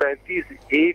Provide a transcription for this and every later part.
35A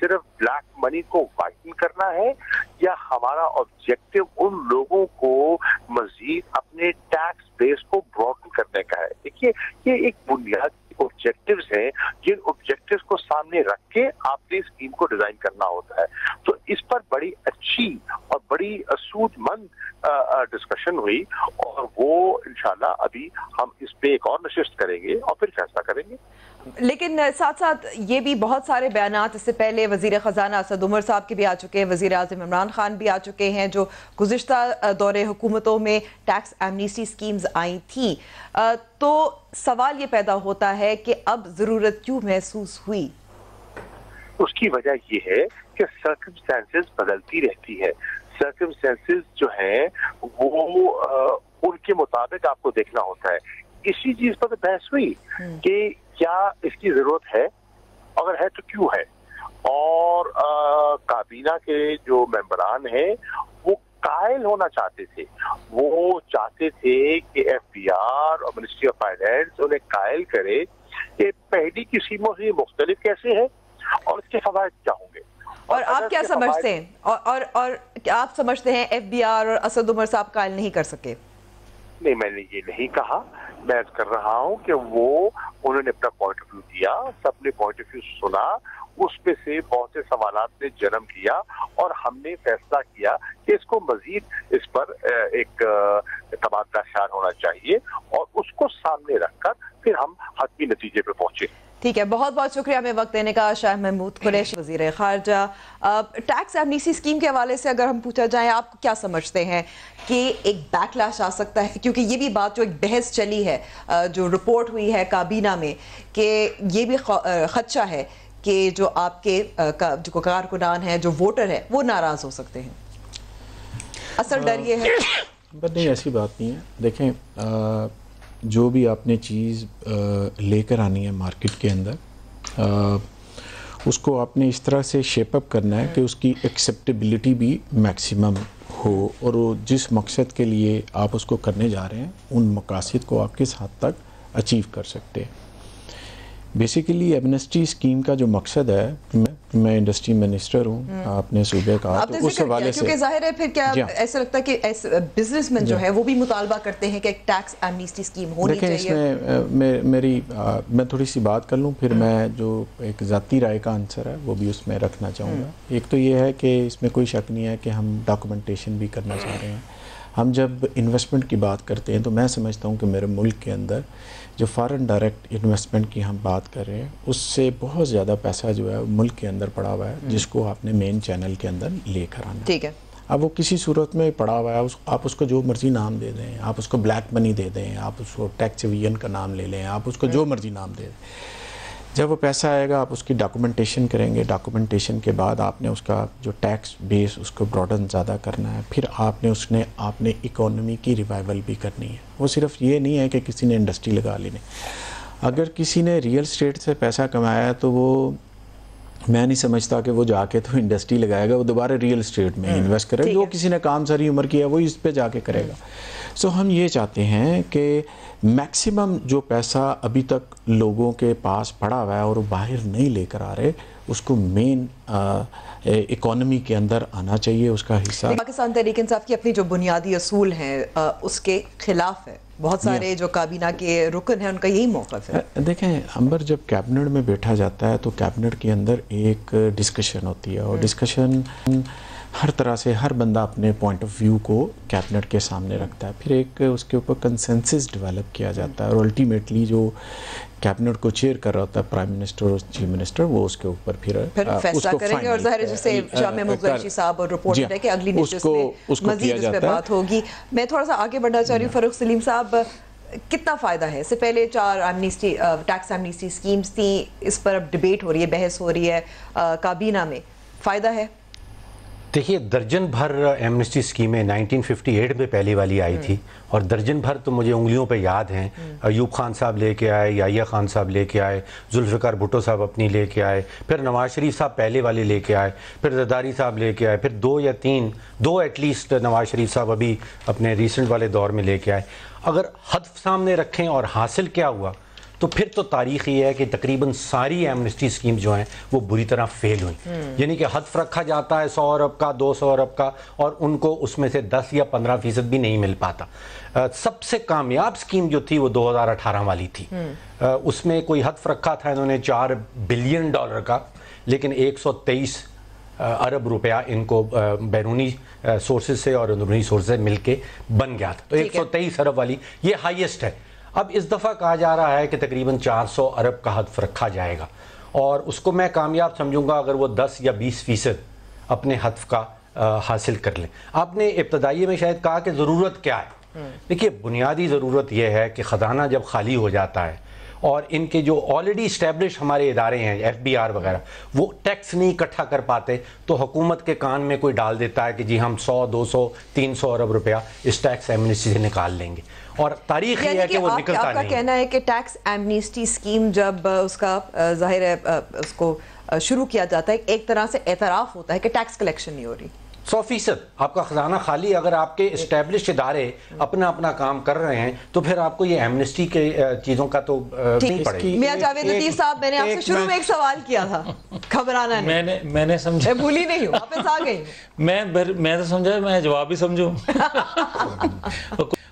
صرف black منی کو وائٹن کرنا ہے یا ہمارا آبجیکٹو ان لوگوں کو مزید اپنے ٹیکس بیس کو براڈن کرنے کا ہے؟ دیکھیے یہ ایک بنیادی آبجیکٹوز ہیں جن آبجیکٹوز کو سامنے رکھ کے آپ نے اسکیم کو ڈیزائن کرنا ہوتا ہے. تو اس پر بڑی اچھی اور بڑی سود مند ڈسکشن ہوئی اور وہ انشاءاللہ ابھی ہم اس پہ ایک اور نشست کریں گے اور پھر فیصلہ کریں گے. لیکن ساتھ ساتھ یہ بھی بہت سارے بیانات اس سے پہلے وزیر خزانہ اسد عمر صاحب کے بھی آ چکے ہیں, وزیر اعظم عمران خان بھی آ چکے ہیں, جو گزشتہ دور حکومتوں میں ٹیکس ایمنیسٹی سکیمز آئی تھیں. تو سوال یہ پیدا ہوتا ہے کہ اب ضرورت کیوں محسوس ہوئی؟ اس کی وجہ یہ ہے کہ سرکمسٹانسز بدلتی رہتی ہے. سرکمسٹانسز جو ہیں وہ ان کے مطابق آپ کو دیکھنا ہوتا ہے. اسی چیز پر بحث ہوئی کہ کیا اس کی ضرورت ہے, اگر ہے تو کیوں ہے. اور کابینہ کے جو ممبران ہیں وہ قائل ہونا چاہتے تھے, وہ چاہتے تھے کہ ایف بی آر اور منسٹری آف فائنینس انہیں قائل کرے کہ پہلی کی اسکیموں سے مختلف کیسے ہے اور اس کے فوائد کیا ہوں گے. اور آپ کیا سمجھتے ہیں, اور آپ سمجھتے ہیں ایف بی آر اور اسد عمر صاحب قائل نہیں کر سکے؟ نہیں, میں نے یہ نہیں کہا. میں کر رہا ہوں کہ انہوں نے اپنا پوائنٹ آف ویو دیا, سب نے پوائنٹ آف ویو سنا, اس میں سے بہت سے سوالات نے جنم کیا اور ہم نے فیصلہ کیا کہ اس کو مزید اس پر ایک تبادلہ خیال ہونا چاہیے اور اس کو سامنے رکھ کر پھر ہم حتمی نتیجے پہ پہنچے. ٹھیک ہے, بہت بہت شکریہ ہمیں وقت دینے کا. شاہ محمود قریشی, وزیر خارجہ. ٹیکس ایمنیسٹی اسکیم کے حوالے سے اگر ہم پوچھا جائیں, آپ کیا سمجھتے ہیں کہ ایک بیک لاش آ سکتا ہے؟ کیونکہ یہ بھی بات جو ایک بحث چلی ہے, جو رپورٹ ہوئی ہے کابینہ میں, کہ یہ بھی خدشہ ہے کہ جو آپ کے جو کارکنان ہیں, جو ووٹر ہیں, وہ ناراض ہو سکتے ہیں. اصل ڈر یہ ہے. نہیں, ایسی بات نہیں ہے. دیکھیں, جو بھی آپ نے چیز لے کر آنی ہے مارکیٹ کے اندر, اس کو آپ نے اس طرح سے شیپ اپ کرنا ہے کہ اس کی ایکسیپٹیبلٹی بھی میکسیمم ہو, اور جس مقصد کے لیے آپ اس کو کرنے جا رہے ہیں ان مقاصد کو آپ کس حد تک اچیو کر سکتے ہیں. بیسیکلی ایمنسٹی اسکیم کا جو مقصد ہے, میں انڈسٹری منسٹر ہوں اپنے صوبے کا, تو اس حوالے سے کیونکہ ظاہر ہے پھر کیا ایسا لگتا ہے کہ بزنس مین جو ہے وہ بھی مطالبہ کرتے ہیں کہ ایک ٹیکس ایمنسٹی اسکیم ہونی چاہیے. دیکھیں, اس میں تھوڑی سی بات کر لوں, پھر میں جو ایک ذاتی رائے کا آنسر ہے وہ بھی اس میں رکھنا چاہوں گا. ایک تو یہ ہے کہ اس میں کوئی شک نہیں ہے کہ ہم ڈاکومنٹیشن بھی کرنا چاہ رہے ہیں. ہم جب انویسٹمنٹ کی بات کرتے ہیں تو میں سمجھتا ہوں کہ میرے ملک کے اندر جو فارن ڈائریکٹ انویسٹمنٹ کی ہم بات کر رہے ہیں, اس سے بہت زیادہ پیسہ جو ہے ملک کے اندر پڑا ہوا ہے, جس کو آپ نے مین چینل کے اندر لے کر آنا. ٹھیک ہے, اب وہ کسی صورت میں پڑا ہوا ہے, آپ اس کو جو مرضی نام دے دیں, آپ اس کو بلیک منی دے دیں, آپ اس کو ٹیکس ایویژن کا نام لے لیں, آپ اس کو جو مرضی نام دے دیں. جب وہ پیسہ آئے گا آپ اس کی ڈاکومنٹیشن کریں گے. ڈاکومنٹیشن کے بعد آپ نے اس کا جو ٹیکس بیس اس کو براڈن زیادہ کرنا ہے. پھر آپ نے اکانومی کی ریوائول بھی کرنی ہے. وہ صرف یہ نہیں ہے کہ کسی نے انڈسٹری لگا لینی. اگر کسی نے ریئل اسٹیٹ سے پیسہ کمایا ہے تو وہ, میں نہیں سمجھتا کہ وہ جا کے تو انڈسٹری لگائے گا, وہ دوبارہ ریئل اسٹیٹ میں انویسٹ کرے. جو کسی نے کام ساری عمر کیا وہ اس پہ جا کے کرے گا. سو ہم یہ چاہتے ہیں کہ میکسیمم جو پیسہ ابھی تک لوگوں کے پاس پڑا ہوا ہے اور وہ باہر نہیں لے کر آ رہے, اس کو مین اکانومی کے اندر آنا چاہیے, اس کا حصہ. پاکستان تحریک انصاف کی اپنی جو بنیادی اصول ہیں اس کے خلاف ہے. بہت سارے جو کابینہ کے رکن ہیں ان کا یہی موقف ہے. دیکھیں امبر, جب کیبنٹ میں بیٹھا جاتا ہے تو کیبنٹ کے اندر ایک ڈسکشن ہوتی ہے, اور ڈسکشن ہر طرح سے ہر بندہ اپنے پوائنٹ آف ویو کو کیبنٹ کے سامنے رکھتا ہے. پھر ایک اس کے اوپر کنسنسس ڈیولپ کیا جاتا ہے, اور الٹیمیٹلی جو کیبنٹ کو چیئر کر رہا ہوتا ہے پرائم منسٹر اور چیف منسٹر, وہ اس کے اوپر پھر فیصلہ کریں گے. اور ظاہر جیسے شاہ محمود قریشی صاحب اور رپورٹ ہے کہ اگلی نشست میں مزید اس پہ بات ہوگی. میں تھوڑا سا آگے بڑھنا چاہ رہی ہوں. فاروق سلیم صاحب, کتنا فائدہ ہے؟ اس سے پہلے 4 ٹیکس ایمنسٹی اسکیمز تھیں, اس پر اب ڈیبیٹ ہو رہی ہے, بحث ہو رہی ہے کابینہ میں. فائدہ ہے؟ دیکھیے, درجن بھر ایمنسٹی اسکیمیں 1958 میں پہلی والی آئی تھی, اور درجن بھر تو مجھے انگلیوں پہ یاد ہیں. ایوب خان صاحب لے کے آئے, یحییٰ خان صاحب لے کے آئے, ذوالفقار بھٹو صاحب اپنی لے کے آئے, پھر نواز شریف صاحب پہلے والے لے کے آئے, پھر زرداری صاحب لے کے آئے, پھر 2 یا 3 ایٹ لیسٹ نواز شریف صاحب ابھی اپنے ریسنٹ والے دور میں لے کے آئے. اگر ہدف سامنے رکھیں اور حاصل کیا ہوا تو پھر تو تاریخ یہ ہے کہ تقریباً ساری ایمنسٹی اسکیم جو ہیں وہ بری طرح فیل ہوئیں. یعنی کہ ہدف رکھا جاتا ہے 100 ارب کا 200 ارب کا اور ان کو اس میں سے 10 یا 15% بھی نہیں مل پاتا. سب سے کامیاب اسکیم جو تھی وہ 2018 والی تھی. اس میں کوئی ہدف رکھا تھا انہوں نے $4 بلین کا, لیکن 123 ارب روپیہ ان کو بیرونی سورسز سے اور اندرونی سورسز سے مل کے بن گیا تھا. تو 123 ارب والی یہ ہائیسٹ ہے. اب اس دفعہ کہا جا رہا ہے کہ تقریباً 400 ارب کا ہدف رکھا جائے گا, اور اس کو میں کامیاب سمجھوں گا اگر وہ 10 یا 20% اپنے ہدف کا حاصل کر لیں. آپ نے ابتدائی میں شاید کہا کہ ضرورت کیا ہے. دیکھیے بنیادی ضرورت یہ ہے کہ خزانہ جب خالی ہو جاتا ہے اور ان کے جو آلریڈی اسٹیبلش ہمارے ادارے ہیں FBR وغیرہ وہ ٹیکس نہیں اکٹھا کر پاتے, تو حکومت کے کان میں کوئی ڈال دیتا ہے کہ جی ہم 100 200 300 ارب روپیہ اس ٹیکس ایمنسٹی سے نکال لیں گے, اور تاریخ یہ ہے کہ وہ نکلتا نہیں. آپ کا کہنا ہے کہ ٹیکس ایمنسٹی اسکیم جب اس کا ظاہر ہے اس کو شروع کیا جاتا ہے ایک طرح سے اعتراف ہوتا ہے کہ ٹیکس کلیکشن نہیں ہو رہی. 100% آپ کا خزانہ خالی, اگر آپ کے اسٹیبلش ادارے اپنا کام کر رہے ہیں تو پھر آپ کو یہ ایمنسٹی کے چیزوں کا تو نہیں پڑے گی. میاں جاوید لطیف صاحب, میں نے آپ سے شروع میں ایک سوال کیا تھا, گھبرانا نہیں. میں نے سمجھا, میں بھولی نہیں ہوں, واپس آ گئی. میں تو سمجھا میں جواب ہی سمجھوں.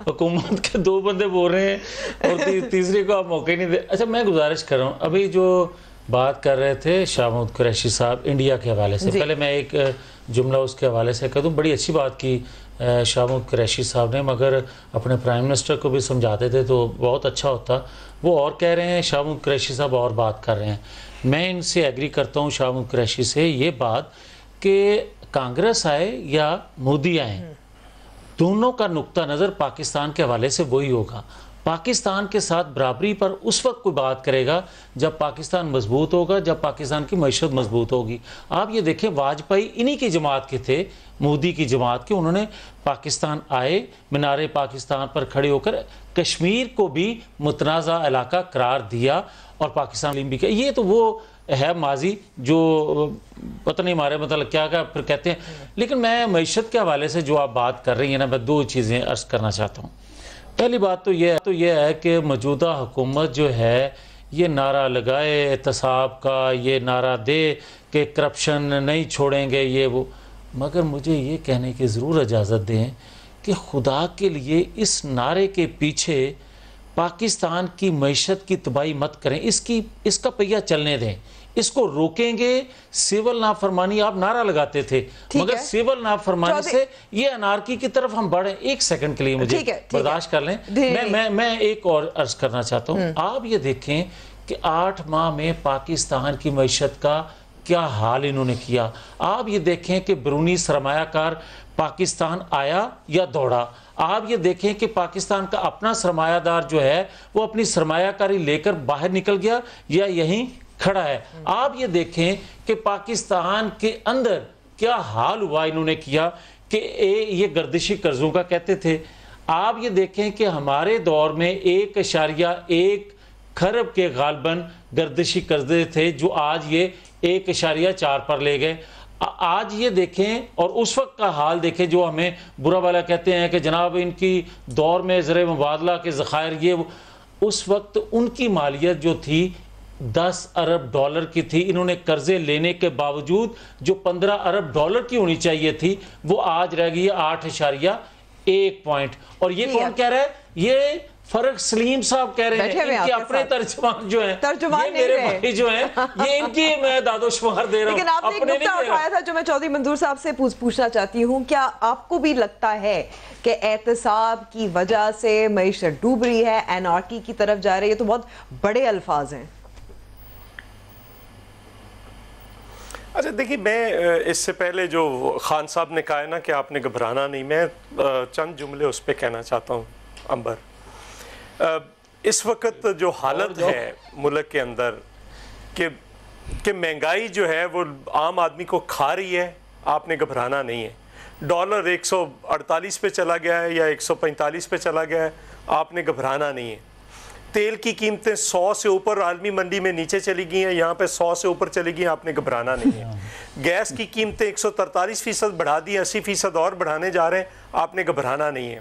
حکومت کے 2 بندے بول رہے ہیں اور تیسرے کو آپ موقع نہیں دے. اچھا میں گزارش کر رہا ہوں, ابھی جو بات کر رہے تھے شاہ محمود قریشی صاحب انڈیا کے حوالے سے, پہلے میں ایک جملہ اس کے حوالے سے کہہ دوں. بڑی اچھی بات کی شاہ محمود قریشی صاحب نے, مگر اپنے پرائم منسٹر کو بھی سمجھاتے تھے تو بہت اچھا ہوتا. وہ اور کہہ رہے ہیں, شاہ محمود قریشی صاحب اور بات کر رہے ہیں. میں ان سے ایگری کرتا ہوں شاہ محمود قریشی سے یہ بات کہ کانگریس آئے یا مودی آئیں, دونوں کا نقطہ نظر پاکستان کے حوالے سے وہی ہوگا. پاکستان کے ساتھ برابری پر اس وقت کوئی بات کرے گا جب پاکستان مضبوط ہوگا, جب پاکستان کی معیشت مضبوط ہوگی. آپ یہ دیکھیں واجپئی انہی کی جماعت کے تھے, مودی کی جماعت کے. انہوں نے پاکستان آئے, مینار پاکستان پر کھڑے ہو کر کشمیر کو بھی متنازع علاقہ قرار دیا اور پاکستان بھی کیا. یہ تو وہ ہے ماضی جو پتہ نہیں ہمارے مطلب کیا پھر کہتے ہیں. لیکن میں معیشت کے حوالے سے جو آپ بات کر رہی ہیں نا, میں 2 چیزیں عرض کرنا چاہتا ہوں. پہلی بات تو یہ ہے کہ موجودہ حکومت جو ہے یہ نعرہ لگائے احتساب کا, یہ نعرہ دے کہ کرپشن نہیں چھوڑیں گے یہ وہ, مگر مجھے یہ کہنے کی ضرور اجازت دیں کہ خدا کے لیے اس نعرے کے پیچھے پاکستان کی معیشت کی تباہی مت کریں. اس کا پہیہ چلنے دیں, اس کو روکیں گے. سیول نافرمانی آپ نعرہ لگاتے تھے, مگر سیول نافرمانی سے یہ انارکی کی طرف ہم بڑھیں. 1 سیکنڈ کے لیے مجھے برداشت کر لیں. میں ایک اور عرض کرنا چاہتا ہوں. آپ یہ دیکھیں کہ 8 ماہ میں پاکستان کی معیشت کا کیا حال انہوں نے کیا. آپ یہ دیکھیں کہ بیرونی سرمایہ کار پاکستان آیا یا دوڑا. آپ یہ دیکھیں کہ پاکستان کا اپنا سرمایہ دار جو ہے وہ اپنی سرمایہ کاری لے کر باہر نکل گیا یا یہیں کھڑا ہے. آپ یہ دیکھیں کہ پاکستان کے اندر کیا حال ہوا انہوں نے کیا کہ یہ گردشی قرضوں کا کہتے تھے. آپ یہ دیکھیں کہ ہمارے دور میں 1.1 خرب کے غالباً گردشی قرضے تھے جو آج یہ 1.4 پر لے گئے. آج یہ دیکھیں اور اس وقت کا حال دیکھیں جو ہمیں برا بھلا کہتے ہیں کہ جناب ان کی دور میں زر مبادلہ کے ذخائر یہ, اس وقت ان کی مالیت جو تھی $10 ارب کی تھی. انہوں نے قرضے لینے کے باوجود جو $15 ارب کی ہونی چاہیے تھی وہ آج رہ گئی 8.1 پوائنٹ. اور یہ کون کہہ رہا ہے؟ یہ فرق سلیم صاحب کہہ رہے ہیں. ان کے اپنے ترجمان جو ہیں, یہ میرے بھائی جو ہیں, یہ ان کی میں داد و شمار دے رہا ہوں. لیکن آپ نے ایک نقطہ اٹھایا تھا جو میں چودھری منظور صاحب سے پوچھنا چاہتی ہوں. کیا آپ کو بھی لگتا ہے کہ احتساب کی وجہ سے معیشت ڈوب رہی ہے, انارکی کی طرف جا رہی ہے؟ تو بہت بڑے الفاظ ہیں. اچھا دیکھیے, میں اس سے پہلے جو خان صاحب نے کہا ہے نا کہ آپ نے گھبرانا نہیں, میں چند جملے اس پہ کہنا چاہتا ہوں. امبر, اس وقت جو حالت ہے ملک کے اندر کہ مہنگائی جو ہے وہ عام آدمی کو کھا رہی ہے, آپ نے گھبرانا نہیں ہے. ڈالر 148 پہ چلا گیا ہے یا 145 پہ چلا گیا ہے, آپ نے گھبرانا نہیں ہے. تیل کی قیمتیں 100 سے اوپر عالمی منڈی میں نیچے چلی گئی ہیں, یہاں پہ 100 سے اوپر چلی گئی ہیں, آپ نے گھبرانا نہیں ہے. گیس کی قیمتیں 143% بڑھا دی, 80% اور بڑھانے جا رہے ہیں, آپ نے گھبرانا نہیں ہے.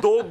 2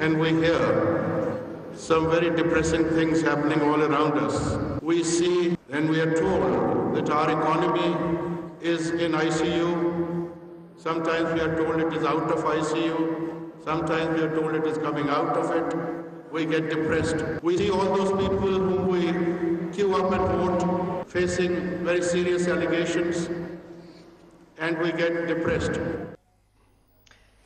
And we hear some very depressing things happening all around us. We see and we are told that our economy is in ICU. Sometimes we are told it is out of ICU. Sometimes we are told it is coming out of it. We get depressed. We see all those people whom we queue up and vote facing very serious allegations, and we get depressed.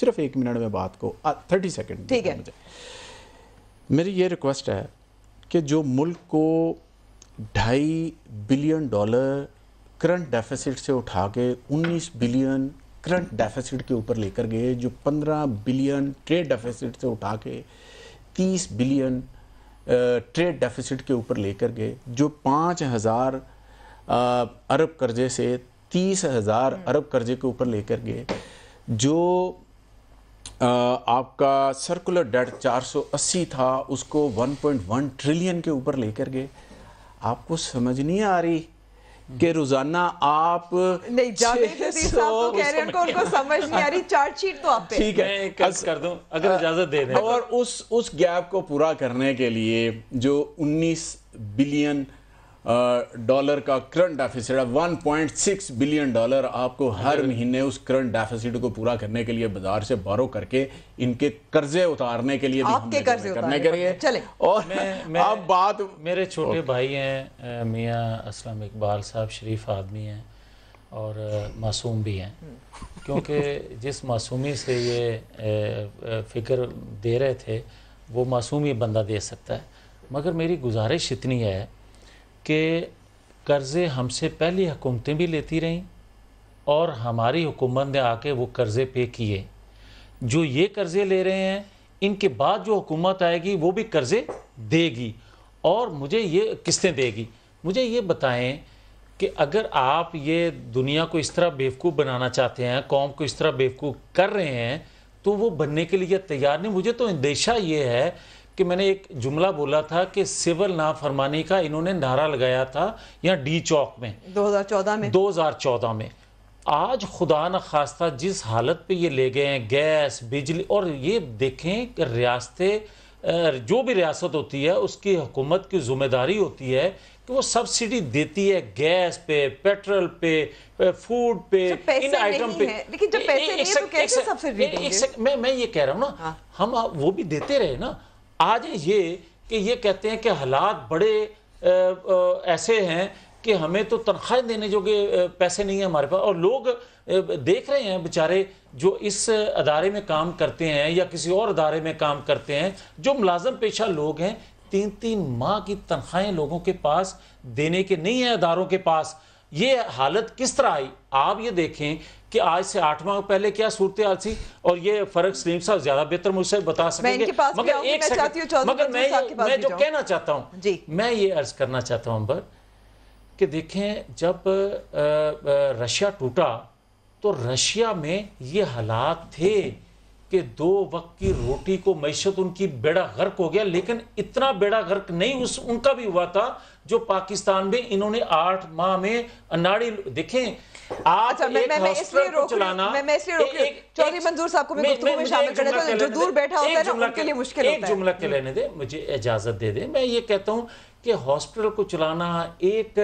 صرف 1 minute میں بات کو 30 second ٹھیک ہے. میری یہ request ہے کہ جو ملک کو $2.5 بلین کرنٹ ڈیفیسٹ سے اٹھا کے 19 بلین کرنٹ ڈیفیسٹ کے اوپر لے کر گئے, جو 15 بلین ٹریڈ ڈیفیسٹ سے اٹھا کے 30 بلین ٹریڈ ڈیفیسٹ کے اوپر لے کر گئے, جو 5,000 ارب قرضے سے 30,000 ارب قرضے کے اوپر لے کر گئے, جو آپ کا سرکولر ڈیٹ 480 تھا اس کو 1.1 ٹریلین کے اوپر لے کر گئے. آپ کو سمجھ نہیں آ رہی کہ روزانہ آپ نہیں جاوید عزیز صاحب تو کہہ رہے ہیں ان کو سمجھ نہیں آ رہی, چارٹ شیٹ تو آپ پہ. ٹھیک ہے, کر دوں اگر اجازت دے دیں. اور اس گیپ کو پورا کرنے کے لیے جو 19 بلین ڈالر کا کرنٹ ڈیفیسٹ ہے, 1.6 بلین ڈالر آپ کو ہر مہینے اس کرنٹ ڈیفیسٹ کو پورا کرنے کے لیے بازار سے بارو کر کے ان کے قرضے اتارنے کے لیے بھی آپ کے قرضے کرنے کے لیے. چلیں, اور اب بات میرے چھوٹے بھائی ہیں میاں اسلم اقبال صاحب, شریف آدمی ہیں اور معصوم بھی ہیں, کیونکہ جس معصومی سے یہ فکر دے رہے تھے وہ معصوم ہی بندہ دے سکتا ہے. مگر میری گزارش اتنی ہے کہ قرضے ہم سے پہلی حکومتیں بھی لیتی رہیں اور ہماری حکومت نے آ کے وہ قرضے پے کیے. جو یہ قرضے لے رہے ہیں ان کے بعد جو حکومت آئے گی وہ بھی قرضے دے گی, اور مجھے یہ قسطیں دے گی. مجھے یہ بتائیں کہ اگر آپ یہ دنیا کو اس طرح بیوقوف بنانا چاہتے ہیں, قوم کو اس طرح بیوقوف کر رہے ہیں, تو وہ بننے کے لیے تیار نہیں. مجھے تو اندیشہ یہ ہے کہ میں نے ایک جملہ بولا تھا کہ سول نافرمانی کا انہوں نے نعرہ لگایا تھا یہاں ڈی چوک میں 2014 میں. آج خدا نخواستہ جس حالت پہ یہ لے گئے ہیں, گیس, بجلی, اور یہ دیکھیں کہ ریاستیں, جو بھی ریاست ہوتی ہے اس کی حکومت کی ذمہ داری ہوتی ہے کہ وہ سبسڈی دیتی ہے گیس پہ, پیٹرول پہ, فوڈ پہ, ان آئٹم پہ. لیکن جب پیسے نہیں تو کیسے سبسڈی دیں گے؟ میں یہ کہہ رہا ہوں نا, ہم وہ بھی دیتے رہے نا. آج یہ کہ یہ کہتے ہیں کہ حالات بڑے ایسے ہیں کہ ہمیں تو تنخواہ دینے جو کہ پیسے نہیں ہیں ہمارے پاس, اور لوگ دیکھ رہے ہیں بیچارے جو اس ادارے میں کام کرتے ہیں یا کسی اور ادارے میں کام کرتے ہیں, جو ملازم پیشہ لوگ ہیں, 3 ماہ کی تنخواہیں لوگوں کے پاس دینے کے نہیں ہیں اداروں کے پاس. یہ حالت کس طرح آئی؟ آپ یہ دیکھیں کہ آج سے 8 ماہ پہلے کیا صورتحال تھی, اور یہ فرق سلیم صاحب زیادہ بہتر مجھ سے بتا سکیں گے. مگر ایک سیکنڈ, مگر میں جو کہنا چاہتا ہوں, میں یہ عرض کرنا چاہتا ہوں امبر کہ دیکھیں جب رشیا ٹوٹا تو رشیا میں یہ حالات تھے کہ 2 وقت کی روٹی کو معیشت ان کی بیڑا غرق ہو گیا, لیکن اتنا بیڑا غرق نہیں ان کا بھی ہوا تھا جو پاکستان میں انہوں نے 8 ماہ میں اناڑی. دیکھیں آپ ایک ہاسپٹل کو چلانا, میں اس لیے چودھری منظور صاحب کو بھی گفتگو میں شامل کرنے تو جو دور بیٹھا ہوتا ہے نا ان کے لیے مشکل ہوتا ہے. ایک جملہ کے لینے دے, مجھے اجازت دے دیں. میں یہ کہتا ہوں کہ ہاسپٹل کو چلانا, ایک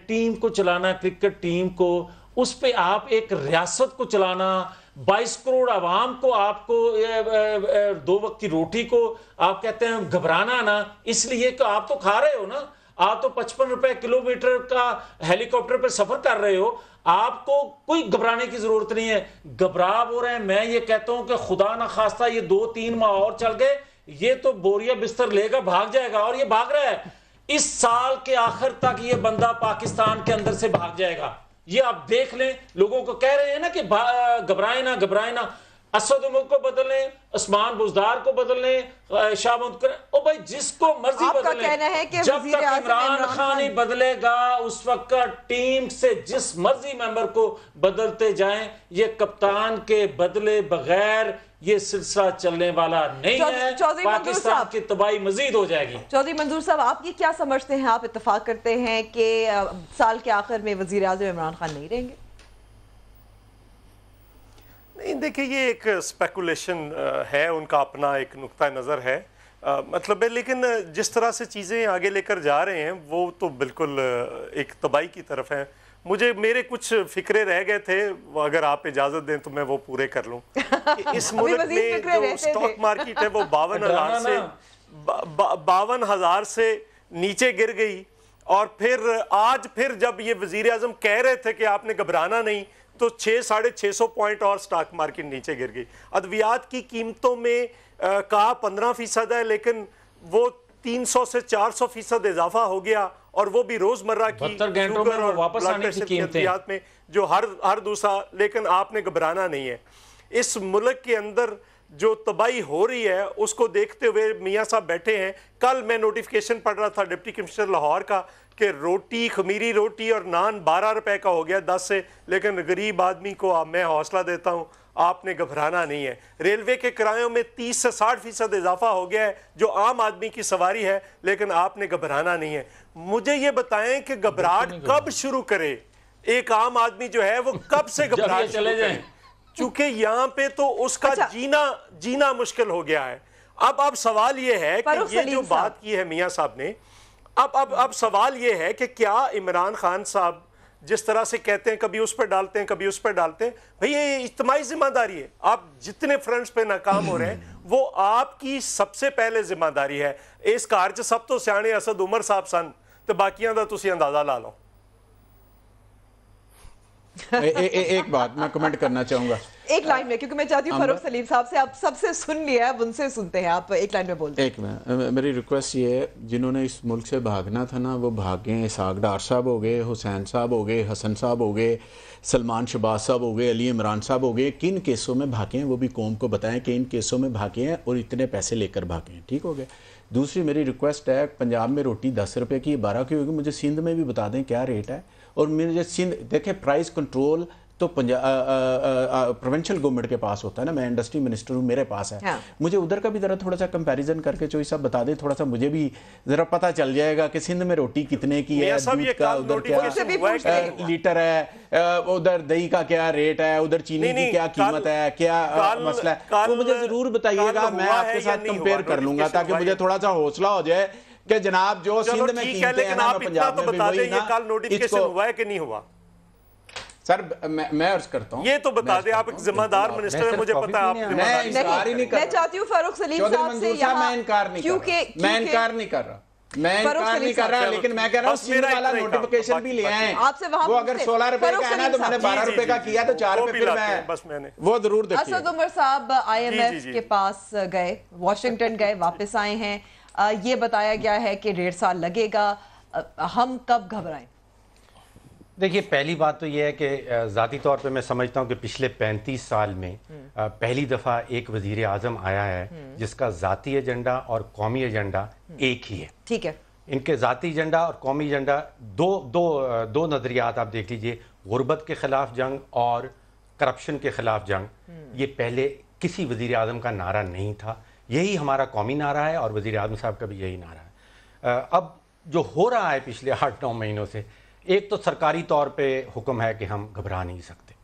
ٹیم کو چلانا, کرکٹ ٹیم کو, اس پہ آپ ایک ریاست کو چلانا, 22 کروڑ عوام کو, آپ کو 2 وقت کی روٹی کو آپ کہتے ہیں گھبرانا نا, اس لیے کہ آپ تو کھا رہے ہو نا, آپ تو 55 روپے کلومیٹر کا ہیلی کاپٹر پہ سفر کر رہے ہو, آپ کو کوئی گھبرانے کی ضرورت نہیں ہے. گھبراہ ہو رہے ہیں, میں یہ کہتا ہوں کہ خدا نخواستہ یہ 2-3 ماہ اور چل گئے, یہ تو بوریا بستر لے گا بھاگ جائے گا, اور یہ بھاگ رہا ہے. اس سال کے آخر تک یہ بندہ پاکستان کے اندر سے بھاگ جائے گا. یہ آپ دیکھ لیں, لوگوں کو کہہ رہے ہیں نا کہ گھبرائیں نہ. اسد عمر کو بدل لیں, عثمان بزدار کو بدل لیں, شاہ محمود کریں, او بھائی جس کو مرضی بدل لیں. جب تک عمران خان ہی بدلے گا اس وقت ٹیم سے جس مرضی ممبر کو بدلتے جائیں, یہ کپتان کے بدلے بغیر یہ سلسلہ چلنے والا نہیں ہے. پاکستان کی تباہی مزید ہو جائے گی. چودھری منظور صاحب, آپ یہ کیا سمجھتے ہیں؟ آپ اتفاق کرتے ہیں کہ سال کے آخر میں وزیر اعظم عمران خان نہیں رہیں گے؟ نہیں, دیکھیں یہ ایک سپیکولیشن ہے, ان کا اپنا ایک نقطہ نظر ہے, مطلب ہے, لیکن جس طرح سے چیزیں آگے لے کر جا رہے ہیں وہ تو بالکل ایک تباہی کی طرف ہیں. میرے کچھ فکرے رہ گئے تھے, اگر آپ اجازت دیں تو میں وہ پورے کر لوں. اس ملک میں جو سٹاک مارکیٹ ہے وہ 52,000 سے نیچے گر گئی, اور پھر آج جب یہ وزیر اعظم کہہ رہے تھے کہ آپ نے گھبرانا نہیں, تو 600-650 پوائنٹ اور سٹاک مارکیٹ نیچے گر گئی. ادویات کی قیمتوں میں کہا 15% ہے لیکن وہ 300 سے 400% اضافہ ہو گیا, اور وہ بھی روزمرہ کی شوگر اور بلڈ پریشر کی ادویات میں جو ہر دوسرا. لیکن آپ نے گھبرانا نہیں ہے. اس ملک کے اندر جو تباہی ہو رہی ہے اس کو دیکھتے ہوئے میاں صاحب بیٹھے ہیں. کل میں نوٹیفیکیشن پڑھ رہا تھا ڈپٹی کمشنر لاہور کا کہ روٹی, خمیری روٹی اور نان 12 روپے کا ہو گیا 10 سے, لیکن غریب آدمی کو میں حوصلہ دیتا ہوں, آپ نے گھبرانا نہیں ہے. ریلوے کے کرایوں میں 30 سے 60% اضافہ ہو گیا ہے جو عام آدمی کی سواری ہے, لیکن آپ نے گھبرانا نہیں ہے. مجھے یہ بتائیں کہ گھبراہٹ کب شروع کرے, ایک عام آدمی جو ہے وہ کب سے گھبراہٹ شروع کرے, چونکہ یہاں پہ تو اس کا جینا مشکل ہو گیا ہے. اب سوال یہ ہے کہ یہ جو بات کی ہے میاں صاحب نے, اب سوال یہ ہے کہ کیا عمران خان صاحب جس طرح سے کہتے ہیں کبھی اس پہ ڈالتے ہیں کبھی اس پہ ڈالتے ہیں, بھئی یہ اجتماعی ذمہ داری ہے. آپ جتنے فرنٹس پہ ناکام ہو رہے ہیں وہ آپ کی سب سے پہلے ذمہ داری ہے. اس کار چ سب تو سیانے اسد عمر صاحب سن تو باقیاں دا تسی اندازہ لا لو. ایک بات میں کمنٹ کرنا چاہوں گا ایک لائن میں, کیونکہ میں چاہتی ہوں فاروق سلیم صاحب سے, آپ سب سے سن لیا ہے, اب ان سے سنتے ہیں, آپ ایک لائن میں بولتے ہیں. ایک میں میری ریکویسٹ یہ ہے, جنہوں نے اس ملک سے بھاگنا تھا نا وہ بھاگیں. اسحاق ڈار صاحب ہو گئے, حسین صاحب ہو گئے, حسن صاحب ہو گئے, سلمان شہباز صاحب ہو گئے, علی عمران صاحب ہو گئے. کن کیسوں میں بھاگے ہیں وہ بھی قوم کو بتائیں کہ ان کیسوں میں بھاگے ہیں اور اتنے پیسے لے کر بھاگے ہیں. ٹھیک ہو گیا. دوسری میری ریکویسٹ ہے, پنجاب میں روٹی 10 روپے کی 12 کی ہوگی, مجھے سندھ میں بھی بتا دیں کیا ریٹ ہے. اور مجھے سندھ دیکھیں, پرائز کنٹرول تو پروونشل گورنمنٹ کے پاس ہوتا ہے نا, میں انڈسٹری منسٹر ہوں, میرے پاس ہے. مجھے ادھر کا بھی ذرا تھوڑا سا کمپیریزن کر کے چوئی صاحب بتا دیں, تھوڑا سا مجھے بھی ذرا پتہ چل جائے گا کہ سندھ میں روٹی کتنے کی ہے, دودھ کا ادھر کیا لیٹر ہے, ادھر دہی کا کیا ریٹ ہے, ادھر چینی کی کیا قیمت ہے, کیا مسئلہ ہے, وہ مجھے ضرور بتائیے گا. میں آپ کے ساتھ کمپیئر کر لوں گا تاکہ مجھے تھوڑا سا حوصلہ ہو جائے کہ جناب جو سندھ میں قیمتیں ہیں نا پنجاب میں بھی وہی نا. کل نوٹیفیکیشن ہوا ہے کہ نہیں ہوا سر؟ میں عرض کرتا ہوں, یہ تو بتا دیں, آپ ایک ذمہ دار منسٹر ہیں, مجھے پتا ہے آپ میں انکار ہی نہیں کر رہا. میں چاہتی ہوں فاروق سلیم صاحب سے میں انکار نہیں کر رہا, لیکن میں کہہ رہا ہوں سندھ والا نوٹیفیکیشن بھی لے آئیں. وہ اگر 16 روپے کا ہے نا تو میں نے 12 روپے کا کیا تو 4 روپے پھر میں وہ ضرور دیکھیے. اسد عمر صاحب IMF کے پاس گئے, واشنگٹن گئے, واپس آئے ہیں, یہ بتایا گیا ہے کہ 1.5 سال لگے گا, ہم کب گھبرائیں؟ دیکھیے, پہلی بات تو یہ ہے کہ ذاتی طور پہ میں سمجھتا ہوں کہ پچھلے 35 سال میں پہلی دفعہ ایک وزیر اعظم آیا ہے جس کا ذاتی ایجنڈا اور قومی ایجنڈا ایک ہی ہے. ٹھیک ہے, ان کے ذاتی ایجنڈا اور قومی ایجنڈا دو نظریات آپ دیکھ لیجئے, غربت کے خلاف جنگ اور کرپشن کے خلاف جنگ. یہ پہلے کسی وزیر اعظم کا نعرہ نہیں تھا, یہی ہمارا قومی نعرہ ہے اور وزیر اعظم صاحب کا بھی یہی نعرہ ہے. اب جو ہو رہا ہے پچھلے 8-9 مہینوں سے, ایک تو سرکاری طور پہ حکم ہے کہ ہم گھبرا نہیں سکتے,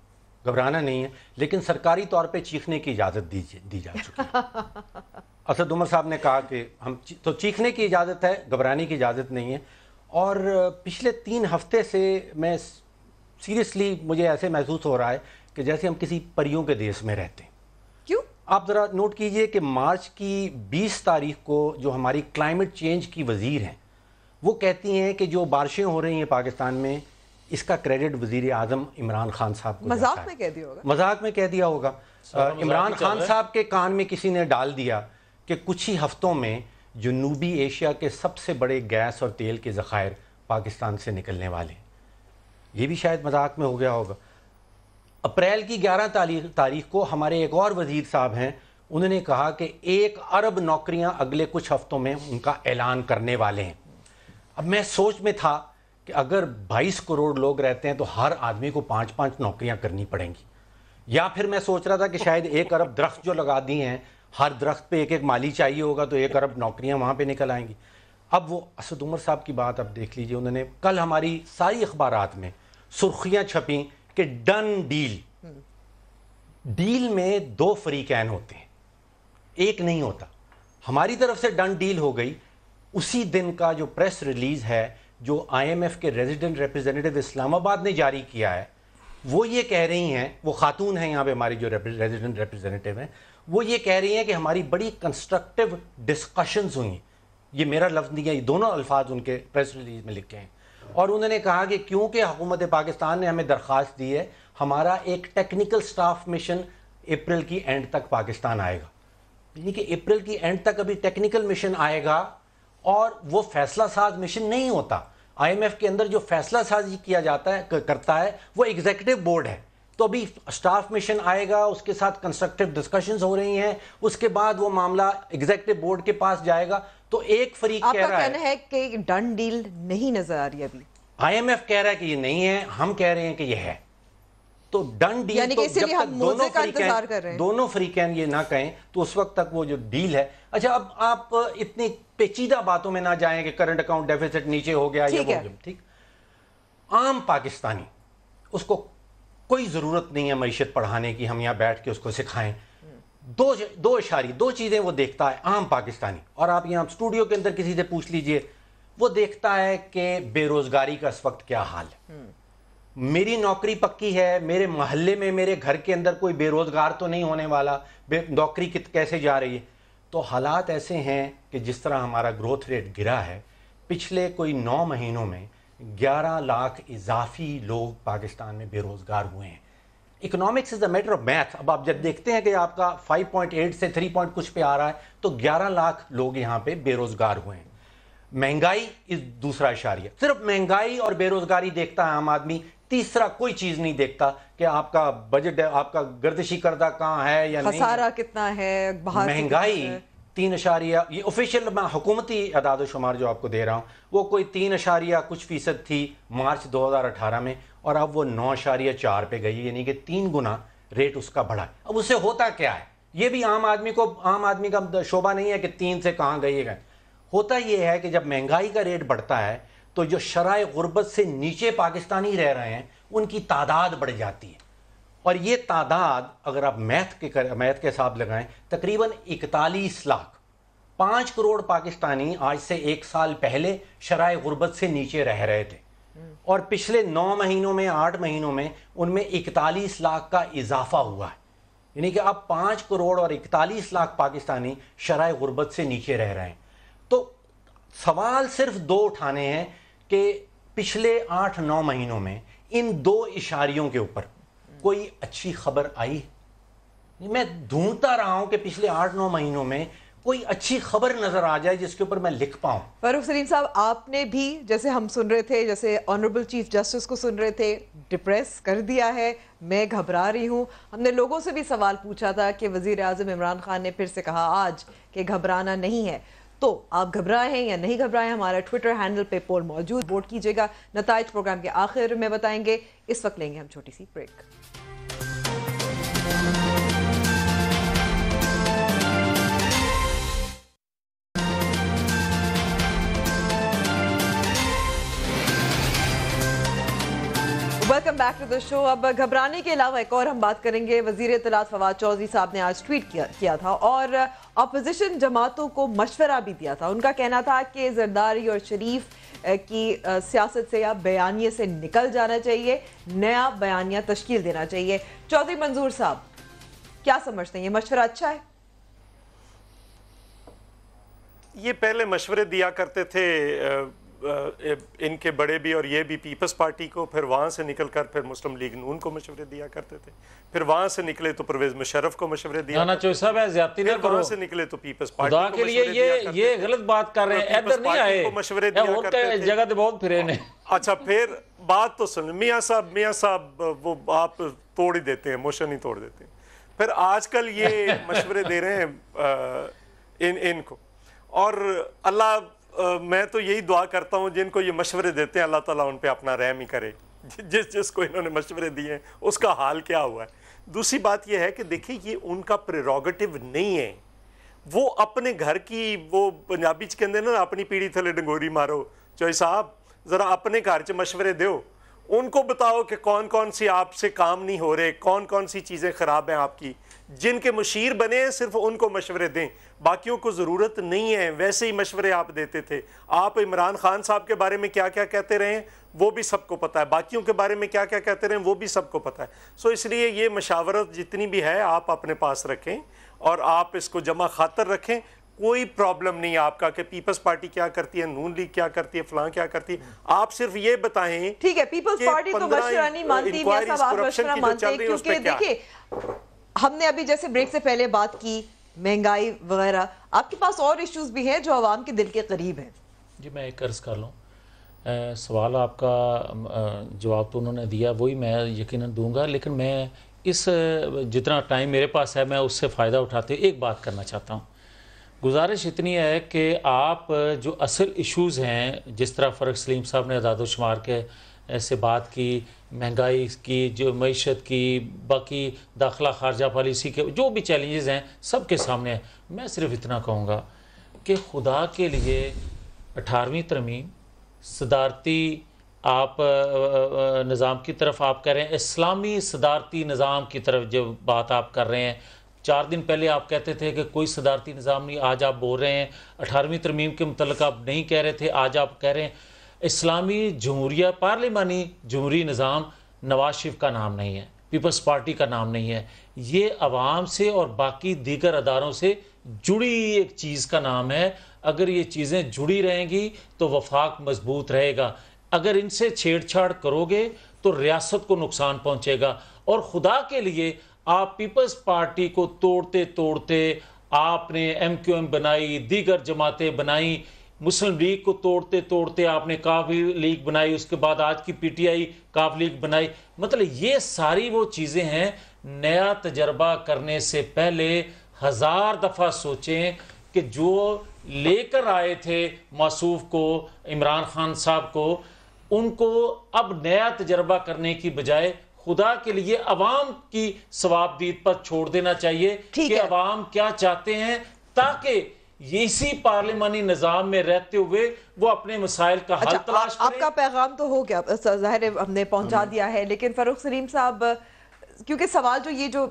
گھبرانا نہیں ہے, لیکن سرکاری طور پہ چیخنے کی اجازت دی جا چکی ہے. اسد عمر صاحب نے کہا کہ ہم تو چیخنے کی اجازت ہے, گھبرانے کی اجازت نہیں ہے. اور پچھلے 3 ہفتے سے میں سیریسلی مجھے ایسے محسوس ہو رہا ہے کہ جیسے ہم کسی پریوں کے دیس میں رہتے ہیں. کیوں؟ آپ ذرا نوٹ کیجئے کہ مارچ کی 20 تاریخ کو جو ہماری کلائمیٹ چینج کی وزیر ہیں وہ کہتی ہیں کہ جو بارشیں ہو رہی ہیں پاکستان میں, اس کا کریڈٹ وزیر اعظم عمران خان صاحب کو مذاق میں کہہ دیا ہوگا. مذاق میں کہہ دیا ہوگا. عمران خان صاحب کے کان میں کسی نے ڈال دیا کہ کچھ ہی ہفتوں میں جنوبی ایشیا کے سب سے بڑے گیس اور تیل کے ذخائر پاکستان سے نکلنے والے ہیں. یہ بھی شاید مذاق میں ہو گیا ہوگا. اپریل کی 11 تاریخ کو ہمارے ایک اور وزیر صاحب ہیں, انہوں نے کہا کہ 1 ارب نوکریاں اگلے کچھ ہفتوں میں ان کا اعلان کرنے والے ہیں. اب میں سوچ میں تھا کہ اگر 22 کروڑ لوگ رہتے ہیں تو ہر آدمی کو 5-5 نوکریاں کرنی پڑیں گی. یا پھر میں سوچ رہا تھا کہ شاید 1 ارب درخت جو لگا دی ہیں, ہر درخت پہ ایک مالی چاہیے ہوگا تو 1 ارب نوکریاں وہاں پہ نکل آئیں گی. اب وہ اسد عمر صاحب کی بات اب دیکھ لیجئے, انہوں نے کل ہماری ساری اخبارات میں سرخیاں چھپیں کہ ڈن ڈیل میں 2 فریقین ہوتے ہیں, ایک نہیں ہوتا. ہماری طرف سے ڈن ڈیل ہو گئی. اسی دن کا جو پریس ریلیز ہے جو IMF کے ریزیڈنٹ ریپریزنٹیو اسلام آباد نے جاری کیا ہے, وہ یہ کہہ رہی ہیں, وہ خاتون ہیں یہاں پہ ہماری جو ریزیڈنٹ ریپریزنٹیو ہیں, وہ یہ کہہ رہی ہیں کہ ہماری بڑی کنسٹرکٹیو ڈسکشنز ہوئیں. یہ میرا لفظ نہیں ہے, یہ دونوں الفاظ ان کے پریس ریلیز میں لکھے ہیں. اور انہوں نے کہا کہ کیونکہ حکومت پاکستان نے ہمیں درخواست دی ہے, ہمارا ایک ٹیکنیکل سٹاف مشن اپریل کی اینڈ تک پاکستان آئے گا. یعنی کہ اپریل کی اینڈ تک ابھی ٹیکنیکل مشن آئے گا, اور وہ فیصلہ ساز مشن نہیں ہوتا. آئی ایم ایف کے اندر جو فیصلہ سازی کیا جاتا ہے کرتا ہے وہ ایگزیکٹو بورڈ ہے. تو ابھی سٹاف مشن آئے گا, اس کے ساتھ کنسٹرکٹیو ڈسکشنز ہو رہی ہیں, اس کے بعد وہ معاملہ ایگزیکٹو بورڈ کے پاس جائے گا. تو ایک فریق کہہ رہا ہے, آپ کا کہنا ہے کہ ڈن ڈیل نہیں نظر آ رہی ابھی. آئی ایم ایف کہہ رہا ہے کہ یہ نہیں ہے, ہم کہہ رہے ہیں کہ یہ ہے. تو ڈن ڈیل, یعنی کہ اسی لیے ہم موضوع کا انتظار کر رہے ہیں. دونوں فریقین یہ نہ کہیں تو اس وقت تک وہ جو ڈیل ہے. اچھا, اب آپ اتنی پیچیدہ باتوں میں نہ جائیں کہ کرنٹ اکاؤنٹ ڈیفیسٹ نیچے ہو گیا یا وہ, ٹھیک. عام پاکستانی, اس کو کوئی ضرورت نہیں ہے معیشت پڑھانے کی, ہم یہاں بیٹھ کے اس کو سکھائیں. دو چیزیں وہ دیکھتا ہے عام پاکستانی, اور آپ یہاں اسٹوڈیو کے اندر کسی سے پوچھ لیجئے, وہ دیکھتا ہے کہ بے روزگاری کا اس وقت کیا حال ہے. میری نوکری پکی ہے, میرے محلے میں میرے گھر کے اندر کوئی بے روزگار تو نہیں ہونے والا, نوکری کیسے جا رہی ہے. تو حالات ایسے ہیں کہ جس طرح ہمارا گروتھ ریٹ گرا ہے, پچھلے کوئی 9 مہینوں میں 11 لاکھ اضافی لوگ پاکستان میں بے روزگار ہوئے ہیں. Economics is a matter of math. اب آپ جب دیکھتے ہیں کہ آپ کا 5.8 سے 3 پوائنٹ کچھ پہ آ رہا ہے, تو 11 لاکھ لوگ یہاں پہ بے روزگار ہوئے ہیں. مہنگائی دوسرا اشاریہ. صرف مہنگائی اور بے روزگاری دیکھتا ہے عام آدمی, تیسرا کوئی چیز نہیں دیکھتا کہ آپ کا بجٹ, آپ کا گردشی کردہ کہاں ہے یا نہیں, خسارہ کتنا ہے, مہنگائی 3 یہ آفیشیل حکومتی اعداد و شمار جو آپ کو دے رہا ہوں, وہ کوئی 3 کچھ فیصد تھی مارچ 2018 میں, اور اب وہ 9.4 پہ گئی, یعنی کہ 3 گنا ریٹ اس کا بڑھا ہے. اب اس سے ہوتا کیا ہے, یہ بھی عام آدمی کا شعبہ نہیں ہے کہ 3 سے کہاں گئی ہے. ہوتا یہ ہے کہ جب مہنگائی کا ریٹ بڑھتا ہے تو جو شرائح غربت سے نیچے پاکستانی رہ رہے ہیں ان کی تعداد بڑھ جاتی ہے. اور یہ تعداد اگر آپ میتھ کے حساب لگائیں, تقریباً 41 لاکھ, 5 کروڑ پاکستانی آج سے 1 سال پہلے شرائح غربت سے نیچے رہ رہے تھے, اور پچھلے 9 مہینوں میں 8 مہینوں میں ان میں 41 لاکھ کا اضافہ ہوا ہے. یعنی کہ اب 5 کروڑ اور 41 لاکھ پاکستانی شرائح غربت سے نیچے رہ رہے ہیں. تو سوال صرف 2 اٹھانے ہیں کہ پچھلے 8-9 مہینوں میں ان 2 اشاریوں کے اوپر کوئی اچھی خبر آئی. میں ڈھونڈتا رہا ہوں کہ پچھلے 8-9 مہینوں میں کوئی اچھی خبر نظر آ جائے جس کے اوپر میں لکھ پاؤں. فاروق سلیم صاحب, آپ نے بھی جیسے ہم سن رہے تھے, جیسے آنریبل چیف جسٹس کو سن رہے تھے, ڈپریس کر دیا ہے, میں گھبرا رہی ہوں. ہم نے لوگوں سے بھی سوال پوچھا تھا کہ وزیر اعظم عمران خان نے پھر سے کہا آج کہ گھبرانا نہیں ہے. تو آپ گھبرائے ہیں یا نہیں گھبرائے, ہمارا ٹویٹر ہینڈل پہ پول موجود, ووٹ کیجئے گا. نتائج پروگرام کے آخر میں بتائیں گے. اس وقت لیں گے ہم چھوٹی سی break. Welcome back to the show. اب گھبرانے کے علاوہ ایک اور ہم بات کریں گے. وزیر اطلاعات فواد چودھری صاحب نے آج ٹویٹ کیا تھا اور اپوزیشن جماعتوں کو مشورہ بھی دیا تھا. ان کا کہنا تھا کہ زرداری اور شریف کی سیاست سے یا بیانیے سے نکل جانا چاہیے, نیا بیانیہ تشکیل دینا چاہیے. چودھری منظور صاحب, کیا سمجھتے ہیں, یہ مشورہ اچھا ہے؟ یہ پہلے مشورے دیا کرتے تھے ان کے بڑے بھی اور یہ بھی پیپلز پارٹی کو, پھر وہاں سے نکل کر پھر مسلم لیگ نون کو مشورے دیا کرتے تھے, پھر وہاں سے نکلے تو پرویز مشرف کو مشورے دیا, وہاں سے نکلے تو پیپلز پارٹی خدا کے لیے یہ غلط بات کر رہے ہیں, ادھر نہیں آئے, مشورے دیا کرتے تھے جگہ تے بہت پھرے نے. اچھا, پھر بات تو سن, میاں صاحب وہ آپ توڑ ہی دیتے ہیں, موشن ہی توڑ دیتے ہیں. پھر آج کل یہ مشورے دے رہے ہیں ان کو, اور اللہ, میں تو یہی دعا کرتا ہوں جن کو یہ مشورے دیتے ہیں اللہ تعالیٰ ان پہ اپنا رحم ہی کرے. جس کو انہوں نے مشورے دیے ہیں اس کا حال کیا ہوا ہے. دوسری بات یہ ہے کہ دیکھیں یہ ان کا پریروگیٹو نہیں ہے. وہ اپنے گھر کی, وہ پنجابی چ کہندے نا اپنی پیڑھی تھلے ڈنگوری مارو, چوہی صاحب ذرا اپنے گھر چ مشورے دیو, ان کو بتاؤ کہ کون کون سی آپ سے کام نہیں ہو رہے, کون کون سی چیزیں خراب ہیں آپ کی, جن کے مشیر بنے ہیں صرف ان کو مشورے دیں, باقیوں کو ضرورت نہیں ہے. ویسے ہی مشورے آپ دیتے تھے. آپ عمران خان صاحب کے بارے میں کیا کیا کہتے رہے ہیں وہ بھی سب کو پتہ ہے, باقیوں کے بارے میں کیا کیا کہتے رہے ہیں وہ بھی سب کو پتہ ہے. سو اس لیے یہ مشاورت جتنی بھی ہے آپ اپنے پاس رکھیں اور آپ اس کو جمع خاطر رکھیں. کوئی پرابلم نہیں آپ کا کہ پیپلز پارٹی کیا کرتی ہے, نون لیگ کیا کرتی ہے, فلاں کیا کرتی ہے. آپ صرف یہ بتائیں. ٹھیک ہے, پیپلز پارٹی تو مشورہ نہیں مانتی, میاں صاحب آپ مشورہ مانتے ہیں, کیونکہ دیکھیں ہم نے ابھی جیسے بریک سے پہلے بات کی مہنگائی وغیرہ, آپ کے پاس اور ایشوز بھی ہیں جو عوام کے دل کے قریب ہیں. جی میں ایک عرض کر لوں, سوال آپ کا جواب تو انہوں نے دیا, وہی میں یقیناً دوں گا, لیکن میں اس جتنا ٹائم میرے پاس ہے میں اس سے فائدہ اٹھاتے ایک بات کرنا چاہتا ہوں. گزارش اتنی ہے کہ آپ جو اصل ایشوز ہیں, جس طرح فرق سلیم صاحب نے اعداد و شمار کے سے بات کی, مہنگائی کی, جو معیشت کی, باقی داخلہ خارجہ پالیسی کے جو بھی چیلنجز ہیں سب کے سامنے ہیں. میں صرف اتنا کہوں گا کہ خدا کے لیے 18ویں ترمیم صدارتی آپ نظام کی طرف آپ کہہ رہے ہیں, اسلامی صدارتی نظام کی طرف جو بات آپ کر رہے ہیں, 4 دن پہلے آپ کہتے تھے کہ کوئی صدارتی نظام نہیں, آج آپ بول رہے ہیں 18ویں ترمیم کے متعلق آپ نہیں کہہ رہے تھے, آج آپ کہہ رہے ہیں اسلامی جمہوریہ پارلیمانی جمہوری نظام. نواز شریف کا نام نہیں ہے, پیپلز پارٹی کا نام نہیں ہے, یہ عوام سے اور باقی دیگر اداروں سے جڑی ایک چیز کا نام ہے. اگر یہ چیزیں جڑی رہیں گی تو وفاق مضبوط رہے گا, اگر ان سے چھیڑ چھاڑ کرو گے تو ریاست کو نقصان پہنچے گا. اور خدا کے لیے آپ پیپلز پارٹی کو توڑتے توڑتے آپ نے ایم کیو ایم بنائی, دیگر جماعتیں بنائیں, مسلم لیگ کو توڑتے توڑتے آپ نے کاف لیگ بنائی, اس کے بعد آج کی پی ٹی آئی کاف لیگ بنائی. مطلب یہ ساری وہ چیزیں ہیں, نیا تجربہ کرنے سے پہلے 1000 دفعہ سوچیں کہ جو لے کر آئے تھے موصوف کو, عمران خان صاحب کو, ان کو اب نیا تجربہ کرنے کی بجائے خدا کے لیے عوام کی ثوابدید پر چھوڑ دینا چاہیے کہ عوام کیا چاہتے ہیں, تاکہ اسی پارلیمانی نظام میں رہتے ہوئے وہ اپنے مسائل کا حل تلاش کریں. آپ کا پیغام تو ہو گیا, ظاہر ہم نے پہنچا دیا ہے, لیکن فاروق سلیم صاحب کیونکہ سوال جو یہ جو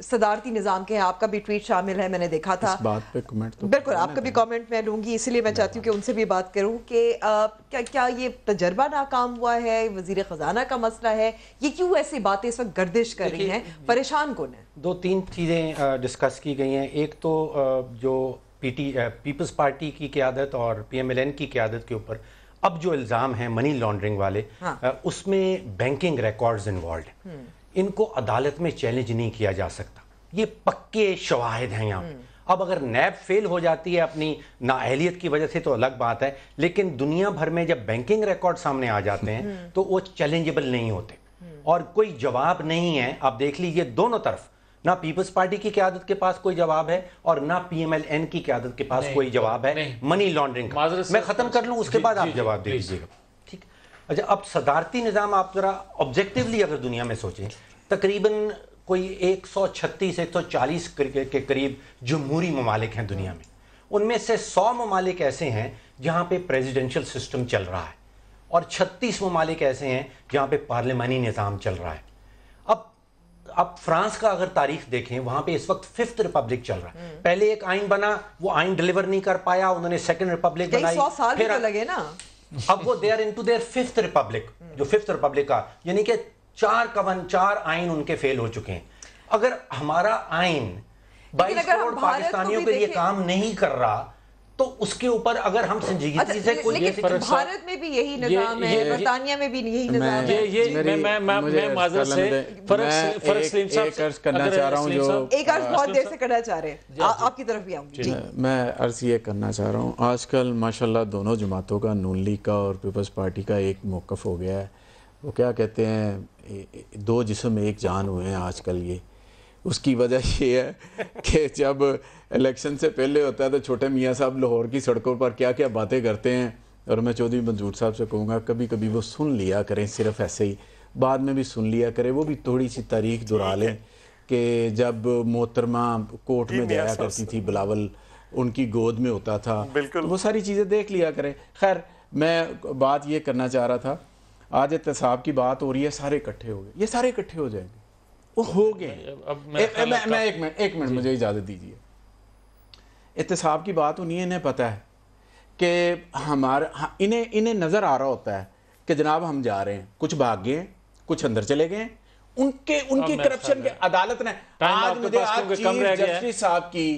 صدارتی نظام کے ہیں, آپ کا بھی ٹویٹ شامل ہے, میں نے دیکھا تھا, اس بات پہ کمنٹ تو بالکل آپ کا بھی کامنٹ میں لوں گی, اس لیے میں چاہتی ہوں کہ ان سے بھی بات کروں کہ کیا یہ تجربہ ناکام ہوا ہے, وزیر خزانہ کا مسئلہ ہے, یہ کیوں ایسی باتیں اس وقت گردش کر رہی ہیں, پریشان کون ہے؟ 2-3 چیزیں ڈسکس کی گئی ہیں. ایک تو جو پیپلز پارٹی کی قیادت اور پی ایم ایل این کی قیادت کے اوپر اب جو الزام ہیں منی لانڈرنگ والے, اس میں بینکنگ ریکارڈز انوالوڈ ہیں, ان کو عدالت میں چیلنج نہیں کیا جا سکتا. یہ پکے شواہد ہیں یہاں پہ. اب اگر نیب فیل ہو جاتی ہے اپنی نااہلیت کی وجہ سے تو الگ بات ہے, لیکن دنیا بھر میں جب بینکنگ ریکارڈ سامنے آ جاتے ہیں تو وہ چیلنجیبل نہیں ہوتے اور کوئی جواب نہیں ہے. آپ دیکھ لیجئے دونوں طرف, نہ پیپلز پارٹی کی قیادت کے پاس کوئی جواب ہے اور نہ پی ایم ایل این کی قیادت کے پاس کوئی جواب ہے منی لانڈرنگ کا. میں ختم کر لوں, اس کے بعد آپ جواب دے دیجیے گا, ٹھیک؟ اچھا, اب صدارتی نظام آپ ذرا آبجیکٹیولی اگر دنیا میں سوچیں, تقریباً کوئی 136-140 کے قریب جمہوری ممالک ہیں دنیا میں. ان میں سے 100 ممالک ایسے ہیں جہاں پہ پریزیڈنشل سسٹم چل رہا ہے اور 36 ممالک ایسے ہیں جہاں پہ پارلیمانی نظام چل رہا ہے. اب فرانس کا اگر تاریخ دیکھیں, وہاں پہ اس وقت 5th ریپبلک چل رہا ہے. پہلے ایک آئین بنا, وہ آئین ڈیلیور نہیں کر پایا, انہوں نے 2nd ریپبلک بنائی, 100 سال بھی تو لگے نا. اب وہ they are into their 5th republic, جو 5th ریپبلک کا, یعنی کہ 4 آئین ان کے فیل ہو چکے ہیں. اگر ہمارا آئین 22 کروڑ پاکستانیوں کے لیے کام نہیں کر رہا تو اس کے اوپر اگر ہم سنجیدگی سے کوئی بھارت میں بھی یہی نظام ہے, برطانیہ میں بھی یہی نظام ہے. میں معذرت سے فرق سلیم صاحب ایک عرض کرنا چاہ رہا ہوں, جو ایک عرض بہت دیر سے کرنا چاہ رہے ہیں, آپ کی طرف بھی آؤں گی. میں عرض یہ کرنا چاہ رہا ہوں, آج کل ماشاءاللہ دونوں جماعتوں کا, نون لیگ کا اور پیپلز پارٹی کا ایک موقف ہو گیا ہے. وہ کیا کہتے ہیں, 2 جسم ایک جان ہوئے ہیں آج کل. یہ اس کی وجہ یہ ہے کہ جب الیکشن سے پہلے ہوتا ہے تو چھوٹے میاں صاحب لاہور کی سڑکوں پر کیا کیا باتیں کرتے ہیں, اور میں چودھری منظور صاحب سے کہوں گا کبھی کبھی وہ سن لیا کریں, صرف ایسے ہی بعد میں بھی سن لیا کریں. وہ بھی تھوڑی سی تاریخ دہرا لیں کہ جب محترمہ کوٹ میں جایا کرتی تھی, بلاول ان کی گود میں ہوتا تھا, وہ ساری چیزیں دیکھ لیا کریں. خیر, میں بات یہ کرنا چاہ رہا تھا, آج احتساب کی بات ہو رہی ہے, سارے اکٹھے ہو گئے, یہ سارے اکٹھے ہو جائیں گے, وہ ہو گئے. میں ایک منٹ مجھے اجازت دیجیے. احتساب کی بات انہیں انہیں پتہ ہے کہ انہیں نظر آ رہا ہوتا ہے کہ جناب ہم جا رہے ہیں, کچھ بھاگ گئے ہیں, کچھ اندر چلے گئے ہیں, ان کی کرپشن کے عدالت نے آج مجھے چیف جسٹس صاحب کی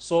100